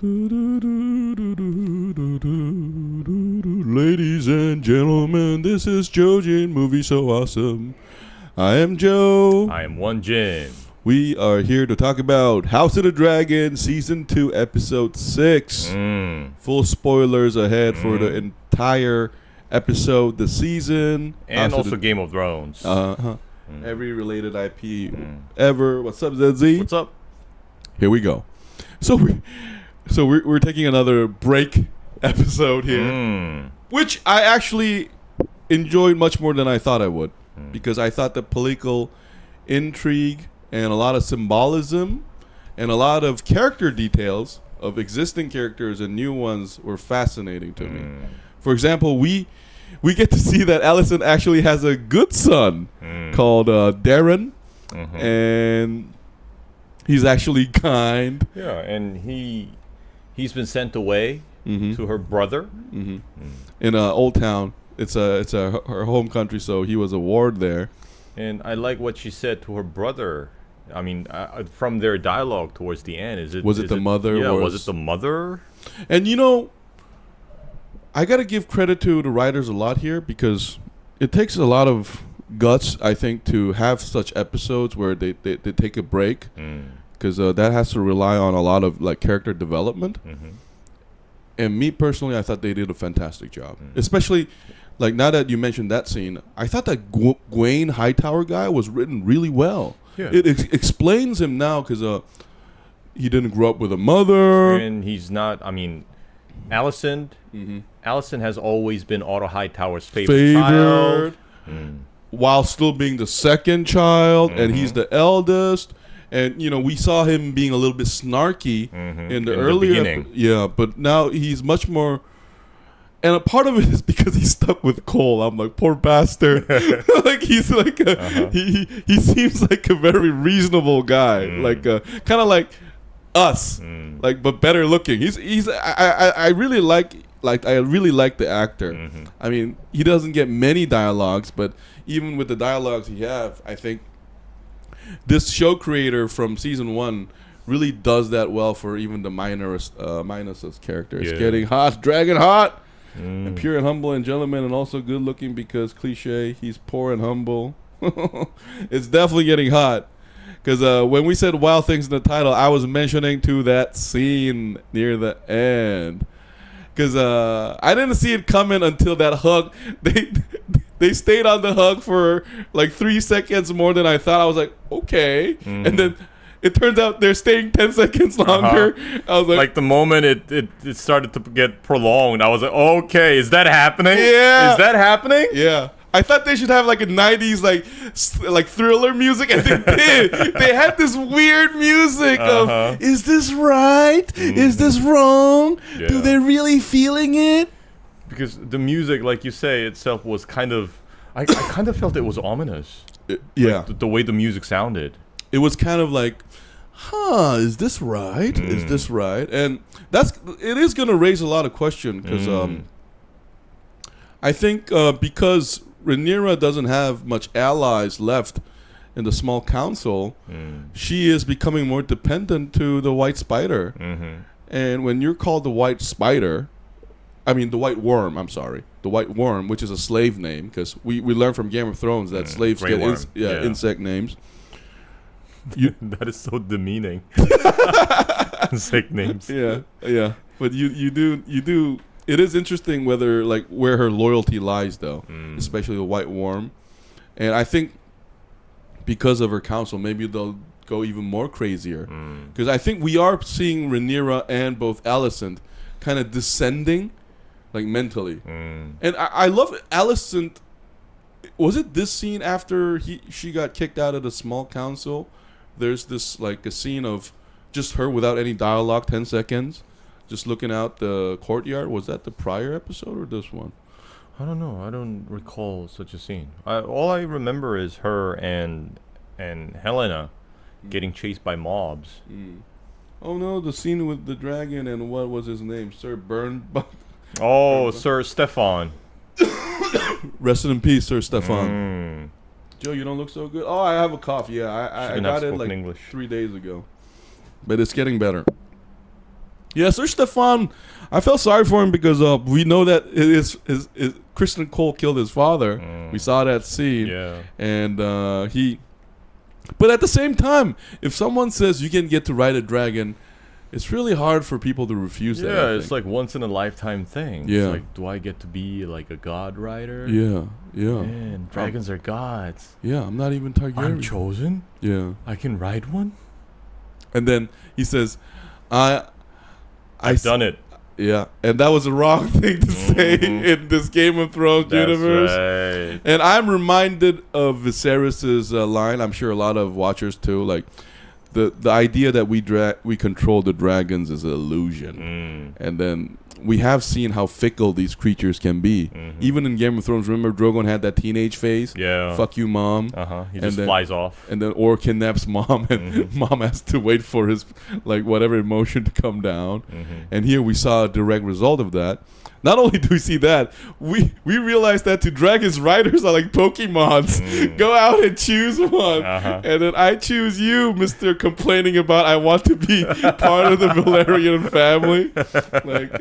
Ladies and gentlemen, this is Joe Jin, movie so awesome. I am Joe. I am one Jin. We are here to talk about House of the Dragon, Season 2, Episode 6. Full spoilers ahead for the entire episode, the season. And also Game of Thrones. Every related IP ever. What's up, ZZ? What's up? Here we go. So we're taking another break episode here, which I actually enjoyed much more than I thought I would, because I thought the political intrigue and a lot of symbolism and a lot of character details of existing characters and new ones were fascinating to me. For example, we get to see that Alicent actually has a good son called Darren, and he's actually kind. Yeah, and he's been sent away to her brother in Old Town. It's her home country, so he was a ward there. And I like what she said to her brother. I mean, from their dialogue towards the end, was it the mother? Yeah, was it the mother? And you know, I gotta give credit to the writers a lot here, because it takes a lot of guts, I think, to have such episodes where they take a break, because that has to rely on a lot of like character development. And me personally, I thought they did a fantastic job, especially like now that you mentioned that scene. I thought that Gwaine Hightower guy was written really well. Yeah. It explains him now, because he didn't grow up with a mother, and he's not. I mean, Alicent has always been Otto Hightower's favorite child, while still being the second child, and he's the eldest. And you know, we saw him being a little bit snarky in the earlier beginning. But now he's much more. And a part of it is because he's stuck with Cole. I'm like, poor bastard. Like he's like he seems like a very reasonable guy, like kind of like us, like but better looking. I really like the actor. I mean, he doesn't get many dialogues, but even with the dialogues he have, I think this show creator from season 1 really does that well for even the Minus's character. It's getting hot, dragon hot. And pure and humble and gentleman, and also good looking, because cliche, he's poor and humble. It's definitely getting hot, because when we said wild things in the title, I was mentioning to that scene near the end, because I didn't see it coming until that hug. They stayed on the hug for like 3 seconds more than I thought. I was like, okay. And then it turns out they're staying 10 seconds longer. I was like the moment it started to get prolonged, I was like, okay, is that happening? Yeah. Is that happening? Yeah. I thought they should have like a 90s like thriller music, and they did. They had this weird music of, is this right? Is this wrong? Yeah. Do they really feeling it? Because the music, like you say, itself was kind of, I kind of felt it was ominous. Like the way the music sounded. It was kind of like, is this right? Is this right? And it is going to raise a lot of questions, because I think because Rhaenyra doesn't have much allies left in the small council, she is becoming more dependent to the White Spider. And when you're called the White Spider, I mean the White Worm, I'm sorry. The White Worm, which is a slave name, because we learned from Game of Thrones that slaves get insect names. That is so demeaning. Sick names. Yeah. But you do. It is interesting where her loyalty lies, though, especially the White Worm. And I think because of her council, maybe they'll go even more crazier. Because I think we are seeing Rhaenyra and both Alicent kind of descending, like mentally. And I love Alicent. Was it this scene after she got kicked out of the small council? There's this like a scene of just her without any dialogue, 10 seconds, just looking out the courtyard. Was that the prior episode or this one? I don't know. I don't recall such a scene. All I remember is her and Helena getting chased by mobs. Oh no, the scene with the dragon and what was his name? Sir Sir Steffon. Rest in peace, Sir Steffon. Joe, you don't look so good. Oh, I have a cough. Yeah, I got it like English 3 days ago. But it's getting better. Yeah, Sir Steffon, I felt sorry for him because we know that Kristen Cole killed his father. We saw that scene. Yeah. And but at the same time, if someone says you can get to ride a dragon, it's really hard for people to refuse that. Yeah, it's like once in a lifetime thing. Yeah. It's like, do I get to be like a god rider? Yeah, yeah. Man, dragons are gods. Yeah, I'm not even Targaryen. I'm chosen? Yeah. I can ride one? And then he says, I've done it. Yeah, and that was the wrong thing to say in this Game of Thrones universe. Right. And I'm reminded of Viserys' line. I'm sure a lot of watchers too. Like the idea that we control the dragons is an illusion. And then we have seen how fickle these creatures can be. Even in Game of Thrones, remember Drogon had that teenage phase? Yeah. Fuck you, mom. He just flies off. And then or kidnaps mom, and mom has to wait for his like whatever emotion to come down. And here we saw a direct result of that. Not only do we see that, we realize that to dragons riders are like Pokemons. Go out and choose one. And then I choose you, Mr. Complaining about I want to be part of the Valaryon family. Like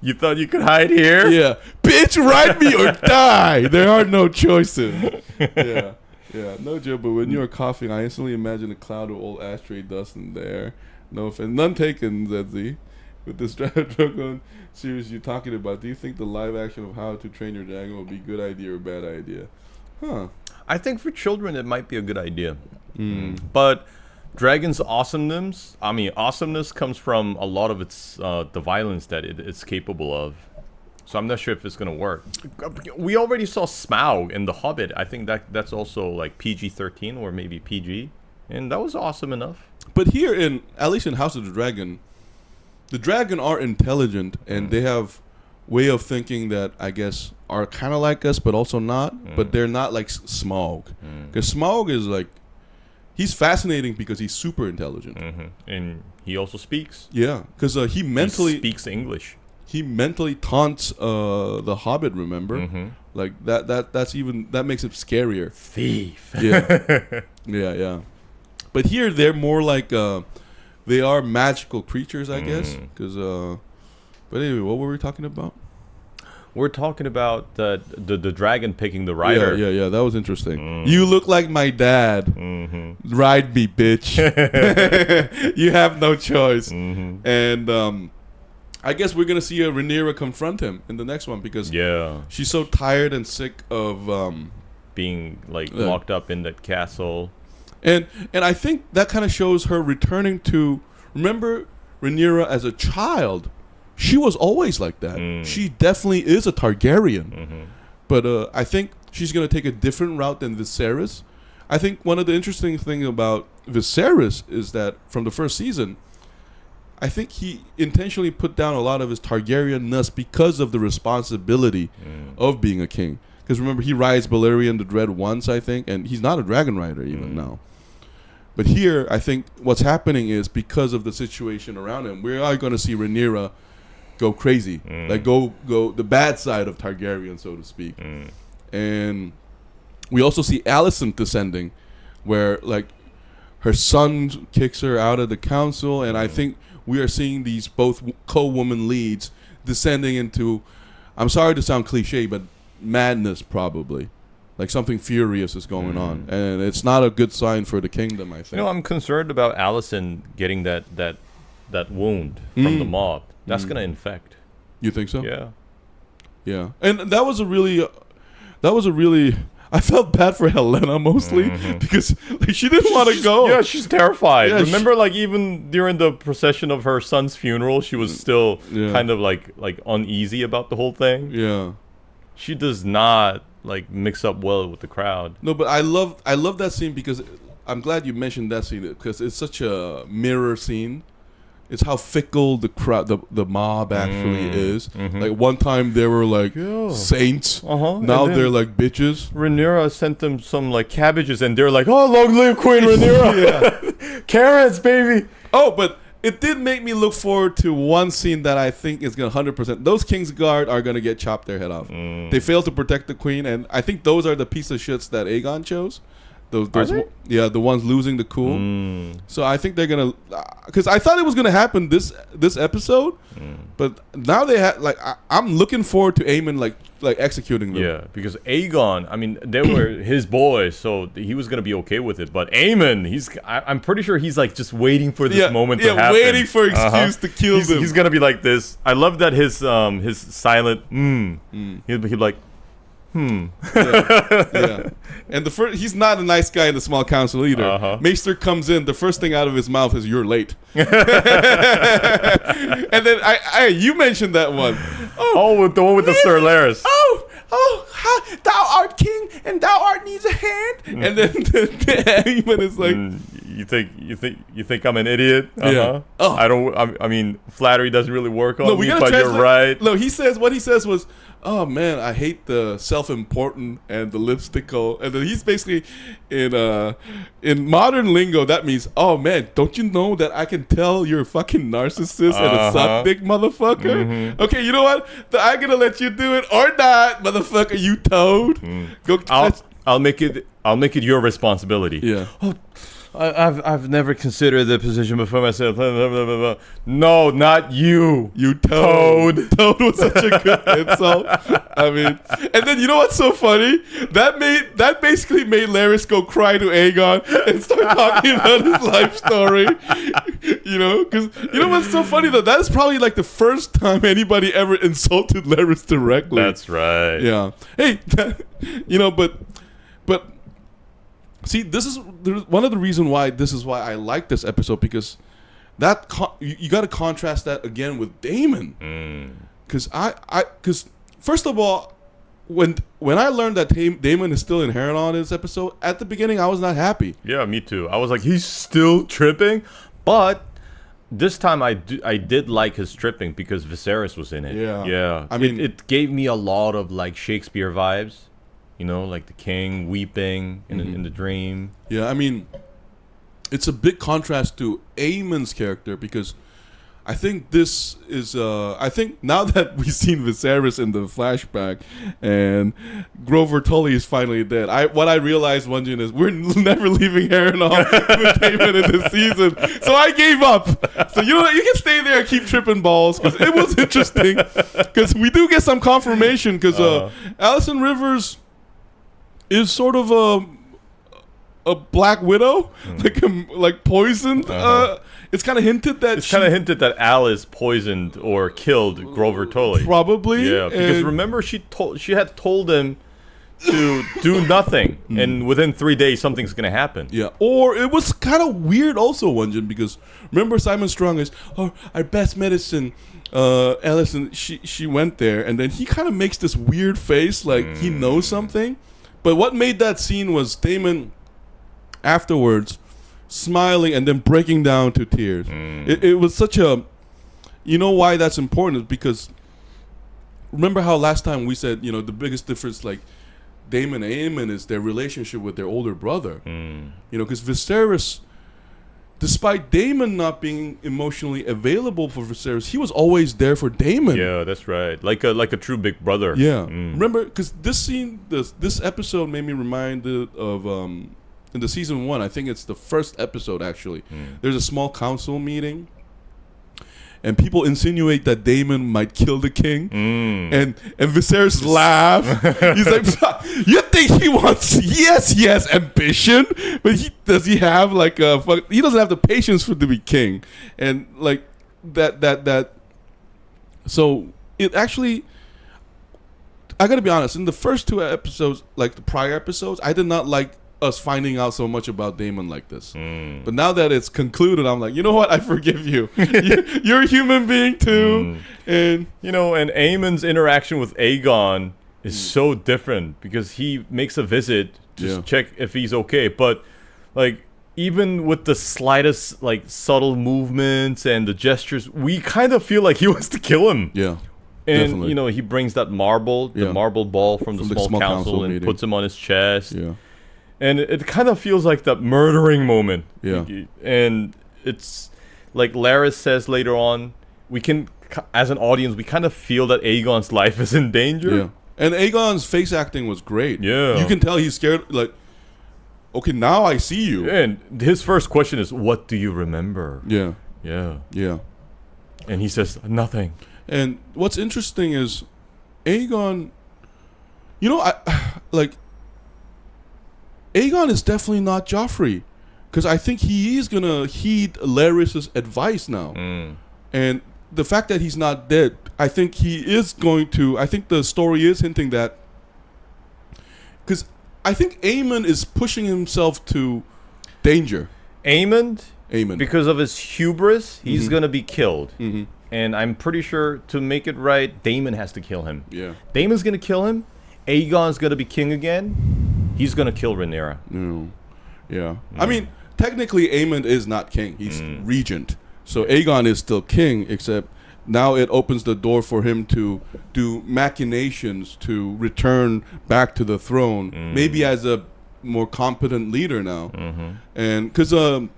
you thought you could hide here? Yeah. Bitch, ride me or die. There are no choices. Yeah. Yeah, no joke, but when you're coughing, I instantly imagine a cloud of old ashtray dust in there. No offense. None taken, ZZ. With this Dragon series you're talking about, do you think the live action of How to Train Your Dragon will be a good idea or bad idea? Huh. I think for children it might be a good idea. But Dragon's awesomeness comes from a lot of its the violence that it's capable of. So I'm not sure if it's gonna work. We already saw Smaug in The Hobbit. I think that's also like PG-13 or maybe PG, and that was awesome enough. But here in at least in House of the Dragon are intelligent and they have way of thinking that I guess are kind of like us, but also not. But they're not like Smaug, because Smaug is like he's fascinating because he's super intelligent, and he also speaks. Yeah, because he speaks English. He mentally taunts the Hobbit. Remember, like that makes it scarier. Thief. Yeah, yeah. But here they're more like they are magical creatures, I guess. Because, but anyway, what were we talking about? We're talking about the dragon picking the rider. Yeah. That was interesting. You look like my dad. Ride me, bitch. You have no choice. And I guess we're gonna see Rhaenyra confront him in the next one because she's so tired and sick of being like locked up in that castle. And I think that kind of shows her returning to, remember Rhaenyra as a child, she was always like that. She definitely is a Targaryen. But I think she's going to take a different route than Viserys. I think one of the interesting things about Viserys is that from the first season, I think he intentionally put down a lot of his Targaryen-ness because of the responsibility of being a king. Because remember, he rides Balerion the Dread once, I think, and he's not a dragon rider even now. But here, I think what's happening is because of the situation around him, we are going to see Rhaenyra go crazy, like go the bad side of Targaryen, so to speak. And we also see Alicent descending, where like her son kicks her out of the council, and I think we are seeing these both co-woman leads descending into, I'm sorry to sound cliche, but madness probably. Like something furious is going on, and it's not a good sign for the kingdom, I think. You know, I'm concerned about Alicent getting that wound from the mob. That's gonna infect. You think so? Yeah. And that was a really I felt bad for Helena mostly because like, she didn't want to go. Yeah, she's terrified. Yeah, remember, like even during the procession of her son's funeral, she was still kind of like uneasy about the whole thing. Yeah. She does not like mix up well with the crowd. No, but I love that scene because I'm glad you mentioned that scene because it's such a mirror scene. It's how fickle the crowd, the mob actually is. Like one time they were like saints. Now they're like bitches. Rhaenyra sent them some like cabbages, and they're like, "Oh, long live Queen Rhaenyra!" Carrots, baby. Oh, but it did make me look forward to one scene that I think is going to 100%. Those Kingsguard are going to get chopped their head off. They failed to protect the queen, and I think those are the piece of shits that Aegon chose. The ones losing the cool. So I think they're gonna, because I thought it was gonna happen this episode, but now they have I'm looking forward to Aemond like executing them. Yeah, because Aegon, I mean, they were his boys, so he was gonna be okay with it. But Aemond, I'm pretty sure he's like just waiting for this moment to happen. Waiting for excuse to kill them. He's gonna be like this. I love that his silent He'll be like. Yeah. And he's not a nice guy in the small council either. Maester comes in, the first thing out of his mouth is "You're late." And then you mentioned that one. The one with the Sir Laris. Thou art king, and thou art needs a hand. And then Aemond is like, you think I'm an idiot? Yeah. I mean, flattery doesn't really work on me, but you're right. No, what he says was, "Oh man, I hate the self-important and the lipstickle." And then he's basically in modern lingo that means, "Oh man, don't you know that I can tell you're a fucking narcissist and a suck dick motherfucker?" Okay, you know what? I'm gonna let you do it or not, motherfucker. You toad. Go. I'll make it your responsibility. Yeah. Oh, I've never considered the position before myself. No, not you. You toad. Toad was such a good insult. I mean, and then you know what's so funny? That basically made Laris go cry to Aegon and start talking about his life story. You know, because you know what's so funny though? That's probably like the first time anybody ever insulted Laris directly. That's right. Yeah. Hey, but. See, this is one of the reasons why I like this episode, because that you got to contrast that again with Damon, because because first of all, when I learned that Damon is still in Harrenhal in this episode, at the beginning I was not happy. Yeah, me too. I was like, he's still tripping, but this time I did like his tripping because Viserys was in it. Yeah. I mean, it gave me a lot of like Shakespeare vibes. You know, like the king weeping in the dream. Yeah, I mean, it's a big contrast to Aemond's character, because I think this is I think now that we've seen Viserys in the flashback and Grover Tully is finally dead, what I realized, One Jin, is we're never leaving Harrenhal with Damon in this season. So I gave up. So you know what, you can stay there and keep tripping balls, because it was interesting, because we do get some confirmation, because Alicent Rivers is sort of a Black Widow, like poisoned. It's kind of hinted that Alys poisoned or killed Grover Tully. Probably, yeah. Because remember, she had told him to do nothing, and within 3 days something's gonna happen. Yeah. Or it was kind of weird also, Wonjin, because remember Simon Strong is our best medicine. Alicent, she went there, and then he kind of makes this weird face like he knows something. But what made that scene was Damon afterwards smiling and then breaking down to tears. It was such a... You know why that's important? Is because remember how last time we said, the biggest difference, like, Damon and Aemond is their relationship with their older brother. Because Viserys, despite Damon not being emotionally available for Viserys, he was always there for Damon. Yeah, that's right. Like a true big brother. Yeah. Remember, because this scene, this episode made me reminded of in the season 1. I think it's the first episode actually. There's a small council meeting, and people insinuate that Damon might kill the king, and Viserys laugh. He's like, "You think he wants yes ambition, but does he have like he doesn't have the patience to be king?" And like that. So it actually, I gotta be honest. In the first 2 episodes, like the prior episodes, I did not like us finding out so much about Damon like this. But now that it's concluded, I'm like, you know what? I forgive you. You're a human being too. And and Aemond's interaction with Aegon is so different, because he makes a visit to check if he's okay. But like, even with the slightest like subtle movements and the gestures, we kind of feel like he wants to kill him. Yeah. And definitely. He brings that marble ball from the small council and puts him on his chest. Yeah. And it kind of feels like that murdering moment. Yeah. And it's like Laris says later on, we can, as an audience, we kind of feel that Aegon's life is in danger. Yeah. And Aegon's face acting was great. Yeah. You can tell he's scared. Like, okay, now I see you. And his first question is, what do you remember? Yeah. Yeah. Yeah. And he says, nothing. And what's interesting is Aegon, Aegon is definitely not Joffrey. Because I think he is going to heed Laris' advice now. And the fact that he's not dead, I think he is going to... I think the story is hinting that... Because I think Aemond is pushing himself to danger. Aemond, Aemond. because of his hubris, he's going to be killed. Mm-hmm. And I'm pretty sure to make it right, Damon has to kill him. Yeah. Damon's going to kill him. Aegon's going to be king again. He's going to kill Rhaenyra. No. Yeah. I mean... Technically, Aemond is not king. He's regent. So Aegon is still king, except now it opens the door for him to do machinations to return back to the throne, maybe as a more competent leader now. And because... and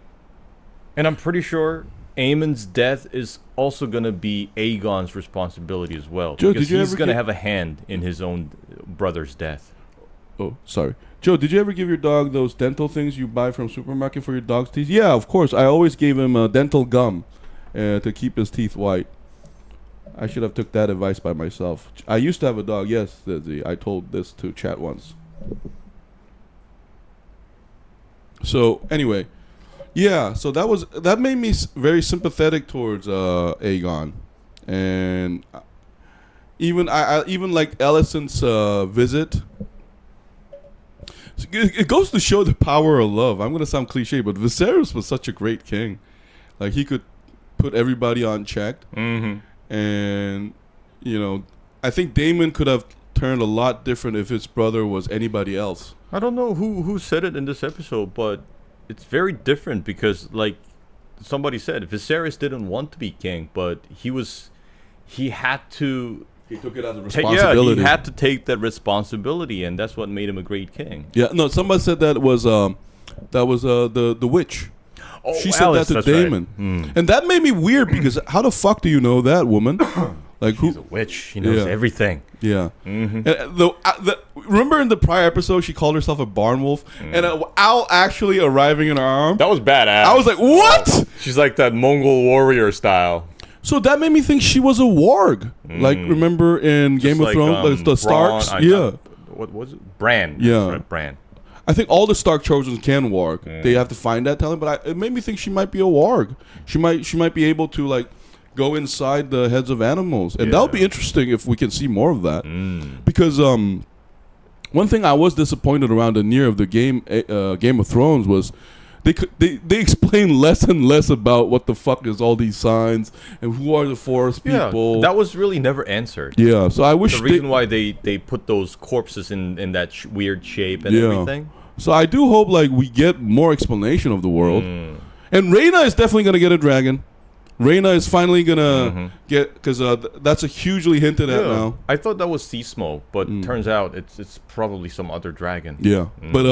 I'm pretty sure Aemond's death is also going to be Aegon's responsibility as well. Joe, because he's going to have a hand in his own brother's death. Oh, sorry. Joe, did you ever give your dog those dental things you buy from supermarket for your dog's teeth? Yeah, of course. I always gave him dental gum to keep his teeth white. I should have took that advice by myself. I used to have a dog. Yes, I told this to chat once. So anyway, yeah. So that made me very sympathetic towards Aegon, and even I even like Alicent's visit. It goes to show the power of love. I'm gonna sound cliche, but Viserys was such a great king. Like he could put everybody on check, and I think Damon could have turned a lot different if his brother was anybody else. I don't know who said it in this episode, but it's very different because, like somebody said, Viserys didn't want to be king, but he had to. He took it as a responsibility. He had to take that responsibility, and that's what made him a great king. Yeah, no, somebody said that was the witch. Oh, she said Alys, that to Damon, right. And that made me weird because how the fuck do you know that woman? Like She's a witch. She knows everything. Yeah. And remember in the prior episode, she called herself a barn wolf, and an owl actually arriving in her arm. That was badass. I was like, what? She's like that Mongol warrior style. So that made me think she was a warg. Like, remember in Game of Thrones, the Starks? What was it? Bran. Yeah. Right, Bran. I think all the Stark Trojans can warg. They have to find that talent, but it made me think she might be a warg. She might be able to, like, go inside the heads of animals. And that would be interesting if we can see more of that. Because one thing I was disappointed around the near of the Game of Thrones was they explain less and less about what the fuck is all these signs and who are the forest people. That was really never answered. Yeah, so I wish the reason why they put those corpses in that weird shape and everything. So I do hope like we get more explanation of the world. And Rhaena is definitely gonna get a dragon. Rhaena is finally gonna get because that's a hugely hinted at now. I thought that was Seasmoke, but turns out it's probably some other dragon. Yeah, but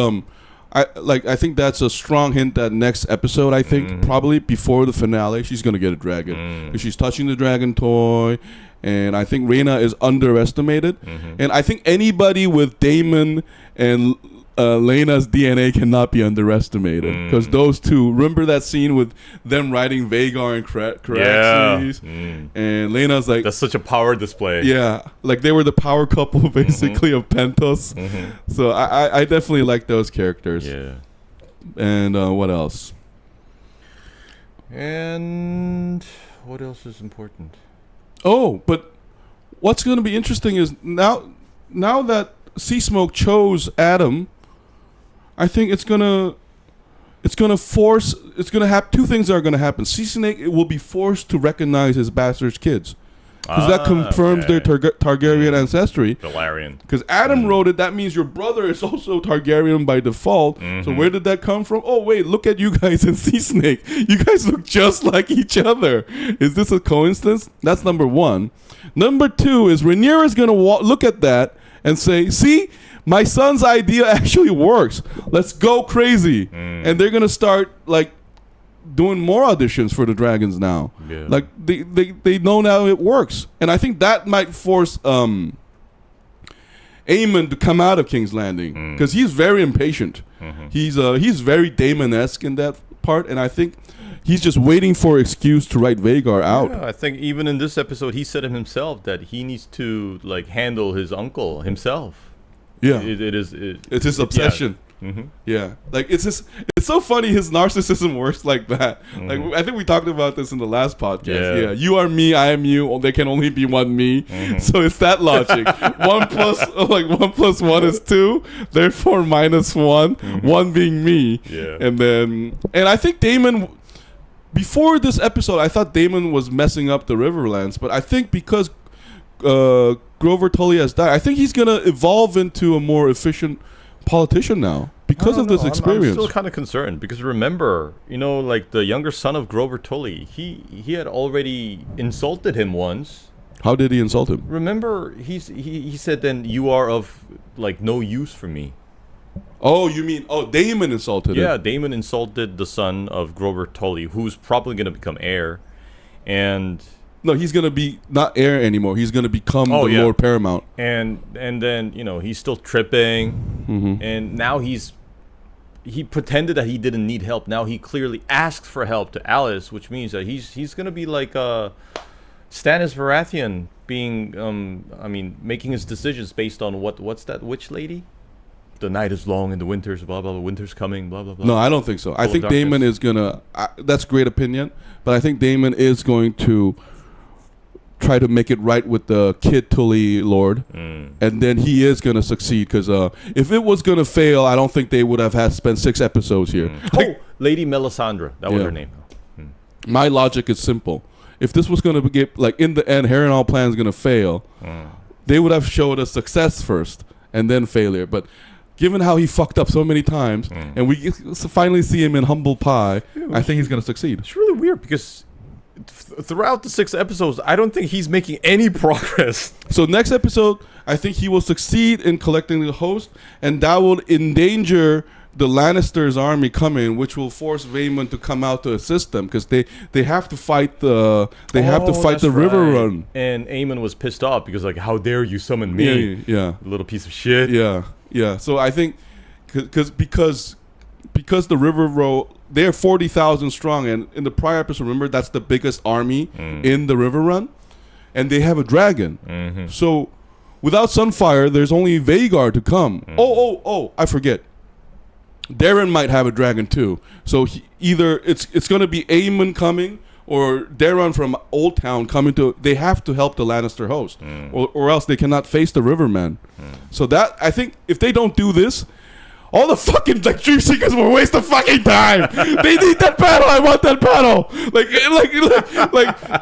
I think that's a strong hint that next episode, I think, probably before the finale, she's going to get a dragon. Because she's touching the dragon toy, and I think Rhaena is underestimated. And I think anybody with Damon and Lena's DNA cannot be underestimated. Because those two, remember that scene with them riding Vagar and Caraxes? And Lena's like... That's such a power display. Yeah, like they were the power couple, basically, of Pentos. So I definitely like those characters. Yeah. And what else? And what else is important? Oh, but what's going to be interesting is now that Seasmoke chose Adam, I think it's gonna have two things that are gonna happen. Seasmoke will be forced to recognize his bastard's kids, because that confirms their Targaryen ancestry. Valaryon. Because Adam wrote it, that means your brother is also Targaryen by default. So where did that come from? Oh wait, look at you guys in Seasmoke. You guys look just like each other. Is this a coincidence? That's number one. Number two is Rhaenyra is gonna look at that and say, see, my son's idea actually works. Let's go crazy. And they're going to start, like, doing more auditions for the dragons now. Yeah. Like, they know now it works. And I think that might force Aemond to come out of King's Landing because he's very impatient. He's very Damon-esque in that part, and I think he's just waiting for an excuse to write Vhagar out. Yeah, I think even in this episode, he said himself that he needs to like handle his uncle himself. Yeah, it's his obsession. Yeah, like it's so funny. His narcissism works like that. Like I think we talked about this in the last podcast. Yeah, you are me, I am you. There can only be one me. So it's that logic. 1 plus 1 is 2. Therefore minus 1. 1 being me. Yeah, and I think Damon. Before this episode, I thought Damon was messing up the Riverlands, but I think because Grover Tully has died, I think he's gonna evolve into a more efficient politician now because of this experience. I'm still kind of concerned because remember, like the younger son of Grover Tully, he had already insulted him once. How did he insult him? Remember, he said, "Then you are of like no use for me." Oh, you mean Damon insulted him? Yeah, Damon insulted the son of Grover Tully, who's probably going to become heir, and. No, he's gonna be not heir anymore. He's gonna become the Lord Paramount. And then he's still tripping, and now he pretended that he didn't need help. Now he clearly asked for help to Alys, which means that he's gonna be like Stannis Baratheon, being making his decisions based on what's that witch lady? The night is long and the winter's blah blah blah. Winter's coming, blah blah blah. No, I don't think so. I think Damon is gonna. That's a great opinion, but I think Damon is going to try to make it right with the Kid Tully Lord, and then he is going to succeed because if it was going to fail, I don't think they would have spent 6 episodes here. Lady Melisandre, that was her name. My logic is simple. If this was going to get, like, in the end, Harrenhal plan is going to fail, they would have showed us success first and then failure. But given how he fucked up so many times, and we finally see him in humble pie, I think he's going to succeed. It's really weird because throughout the 6 episodes, I don't think he's making any progress. So next episode, I think he will succeed in collecting the host, and that will endanger the Lannisters' army coming, which will force Vaemond to come out to assist them because they have to fight the river run. And Aemond was pissed off because like, how dare you summon me? Yeah, little piece of shit. Yeah. So I think because the river row. They're 40,000 strong, and in the prior episode, remember, that's the biggest army in the river run, and they have a dragon. So without Sunfire, there's only Vhagar to come. I forget. Darren might have a dragon too. So either it's going to be Aemond coming or Darren from Old Town coming to. They have to help the Lannister host, or else they cannot face the Rivermen. So that, I think, if they don't do this, all the fucking Dream Seekers were a waste of fucking time. They need that battle. I want that battle. Like.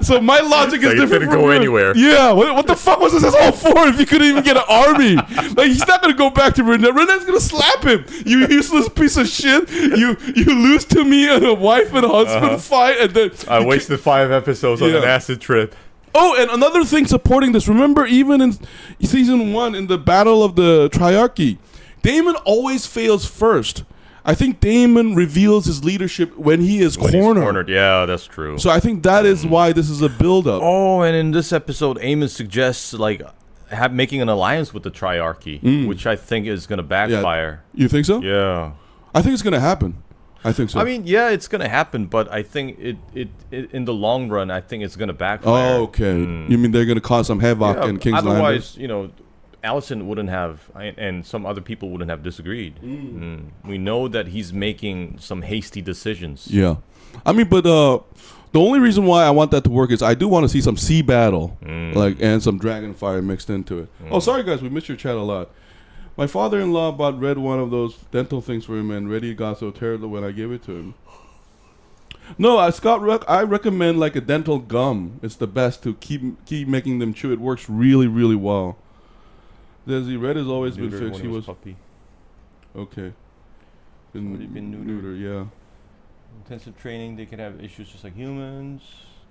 So my logic is different. Couldn't go anywhere. Yeah. What the fuck was this all for? If you couldn't even get an army, like he's not gonna go back to Rhaenyra. Rhaenyra's gonna slap him. You useless piece of shit. You lose to me in a wife and husband fight, and then I wasted 5 episodes on an acid trip. Oh, and another thing supporting this. Remember, even in season 1, in the Battle of the Triarchy, Damon always fails first. I think Damon reveals his leadership when he is cornered. Yeah, that's true. So I think that is why this is a build-up. Oh, and in this episode, Aemond suggests like making an alliance with the Triarchy, which I think is going to backfire. Yeah. You think so? Yeah. I think it's going to happen. I think so. I mean, yeah, it's going to happen, but I think it in the long run, I think it's going to backfire. Oh, okay. You mean they're going to cause some havoc in King's Landing? Otherwise, Alicent wouldn't have, and some other people wouldn't have disagreed. We know that he's making some hasty decisions. Yeah. I mean, but the only reason why I want that to work is I do want to see some sea battle, and some dragon fire mixed into it. Oh, sorry guys, we missed your chat a lot. My father-in-law read one of those dental things for him, and Reddy got so terrible when I gave it to him. No, Scott, I recommend like a dental gum. It's the best to keep making them chew. It works really, really well. Desi, Red has always been fixed. He was puppy. Okay. Been neutered, yeah. Intensive training, they could have issues just like humans.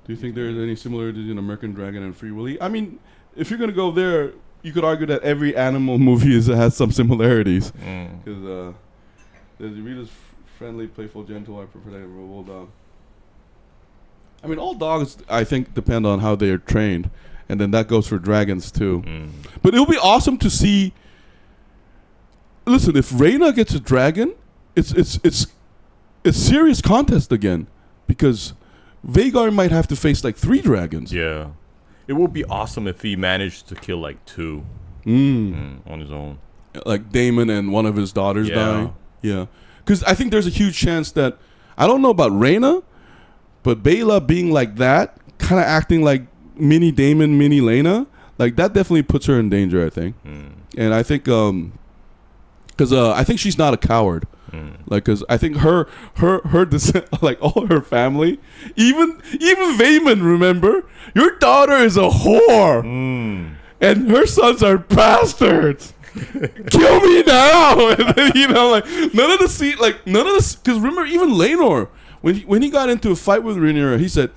Do you think there's any similarities in American Dragon and Free Willy? I mean, if you're gonna go there, you could argue that every animal movie has some similarities. Because Desi, Rita's friendly, playful, gentle, I prefer that old dog. I mean, all dogs, I think, depend on how they are trained. And then that goes for dragons too. But it'll be awesome to see listen, if Rhaena gets a dragon, it's serious contest again, because Vhagar might have to face like 3 dragons. Yeah. It would be awesome if he managed to kill like 2 on his own. Like Damon and one of his daughters dying. Yeah. Because I think there's a huge chance that, I don't know about Rhaena, but Baela being like that, kind of acting like mini Damon, mini Lena, like that definitely puts her in danger, I think. And I think, because I think she's not a coward. Like, because I think her descent, like all her family, even Vaemond, remember, your daughter is a whore, and her sons are bastards. Kill me now. And then, like none of the because remember, even Laenor, when he got into a fight with Rhaenyra, he said,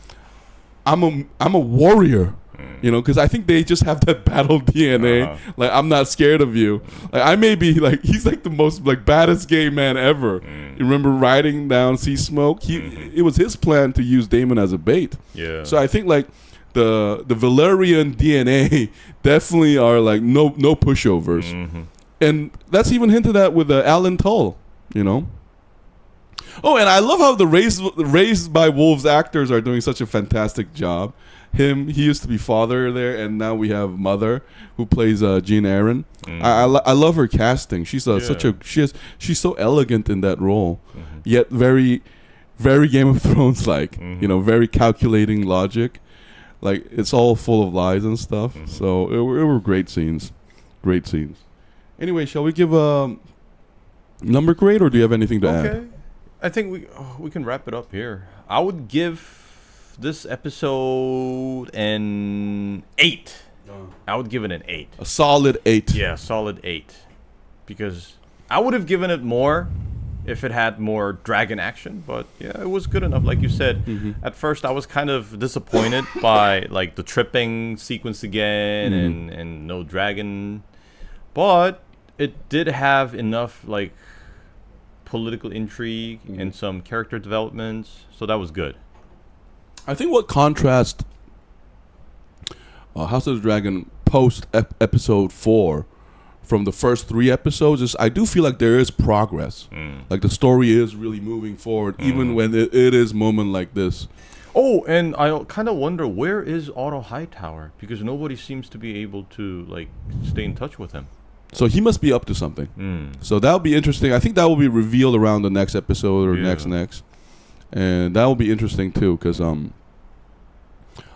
I'm a warrior. Because I think they just have that battle DNA. Like, I'm not scared of you. Like, I may be like, he's like the most like baddest gay man ever. You remember riding down Seasmoke? It was his plan to use Damon as a bait. Yeah. So I think like the Valaryon DNA definitely are like no pushovers, and that's even hinted at with Alan Tull. Oh, and I love how the Raised by Wolves actors are doing such a fantastic job. He used to be father there, and now we have mother who plays Jean Aaron. I love her casting. She's she's so elegant in that role, yet very, very Game of Thrones like. Very calculating logic. Like, it's all full of lies and stuff. So it were great scenes. Great scenes. Anyway, shall we give a number grade, or do you have anything to add? Okay. I think we can wrap it up here. I would give this episode an 8. I would give it an 8. A solid 8. Yeah, solid 8. Because I would have given it more if it had more dragon action, but yeah, it was good enough. Like you said, at first I was kind of disappointed by like the tripping sequence again and no dragon, but it did have enough like political intrigue and some character developments, so that was good. I think what contrasts House of the Dragon post episode 4 from the first 3 episodes is I do feel like there is progress. Like the story is really moving forward, even when it is moment like this. Oh, and I kind of wonder, where is Otto Hightower? Because nobody seems to be able to like stay in touch with him. So he must be up to something. So that would be interesting. I think that will be revealed around the next episode or next. And that will be interesting too, because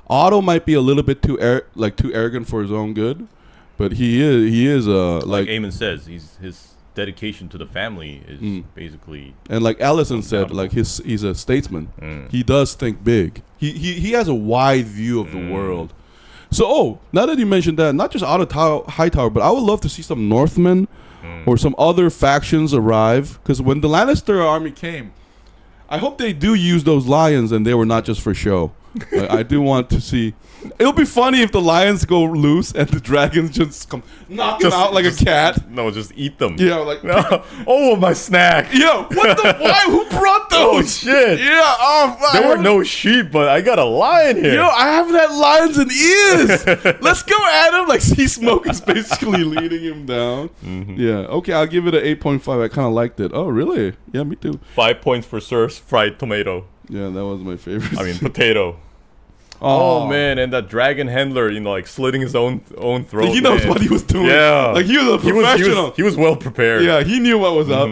Otto might be a little bit too arrogant for his own good, but he is like Aemond says, his dedication to the family is basically, and like Alicent said, like he's a statesman. He does think big. He has a wide view of the world. So now that you mentioned that, not just Otto Hightower, but I would love to see some Northmen or some other factions arrive, because when the Lannister army came, I hope they do use those lions and they were not just for show. I do want to see. It'll be funny if the lions go loose and the dragons just come knock them out like a cat. No, just eat them. Yeah, like oh, my snack. Yo, what the? Why? Who brought those? Oh shit. Yeah. There were no sheep, but I got a lion here. Yo, I haven't had lions in years. Let's go at him. Like Seasmoke is basically leading him down. Yeah. Okay, I'll give it an 8.5. I kind of liked it. Oh, really? Yeah, me too. 5 points for Sir's fried tomato. Yeah, that was my favorite. I mean, potato. Oh man, and that dragon handler, like slitting his own throat. He knows what he was doing. Yeah, like he was a professional. He was well prepared. Yeah, he knew what was up.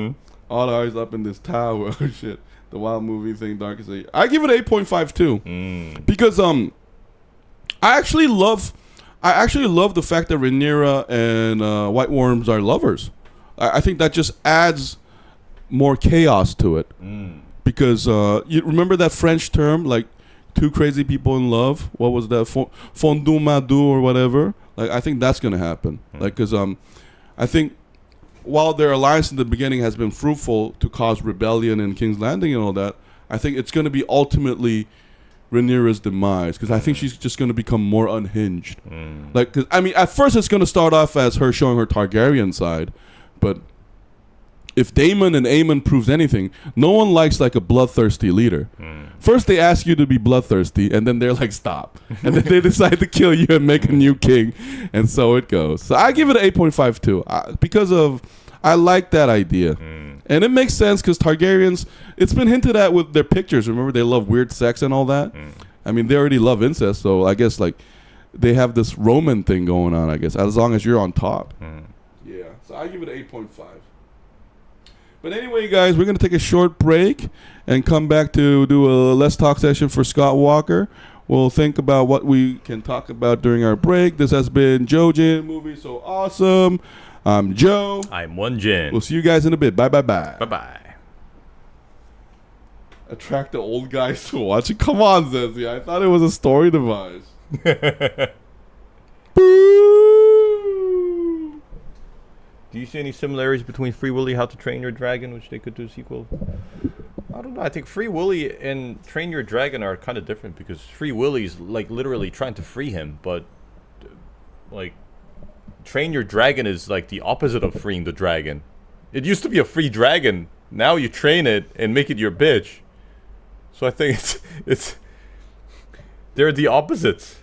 All the eyes up in this tower. Oh shit, the wild movie thing, Darkest Age. I give it 8.5 too, because I actually love the fact that Rhaenyra and White Worms are lovers. I think that just adds more chaos to it, because you remember that French term, like, two crazy people in love. What was that? Fondue Madou or whatever. Like, I think that's gonna happen. Like, cause I think while their alliance in the beginning has been fruitful to cause rebellion in King's Landing and all that, I think it's gonna be ultimately Rhaenyra's demise, because I think she's just gonna become more unhinged. Like, cause I mean, at first it's gonna start off as her showing her Targaryen side, but if Damon and Aemond proves anything, no one likes like a bloodthirsty leader. First they ask you to be bloodthirsty, and then they're like, stop. And then they decide to kill you and make a new king. And so it goes. So I give it an 8.5 too. Because of, I like that idea. And it makes sense because Targaryens, it's been hinted at with their pictures. Remember, they love weird sex and all that. I mean, they already love incest, so I guess like they have this Roman thing going on, I guess, as long as you're on top. Yeah, so I give it an 8.5. But anyway, guys, we're going to take a short break and come back to do a Let's Talk session for Scott Walker. We'll think about what we can talk about during our break. This has been Joe Jin Movie So Awesome. I'm Joe. I'm one Jin. We'll see you guys in a bit. Bye. Bye. Attract the old guys to watch it. Come on, Zezzy. I thought it was a story device. Boo! Do you see any similarities between Free Willy, How to Train Your Dragon, which they could do a sequel? I don't know. I think Free Willy and Train Your Dragon are kind of different because Free Willy's like literally trying to free him, but like Train Your Dragon is like the opposite of freeing the dragon. It used to be a free dragon. Now you train it and make it your bitch. So I think it's they're the opposites.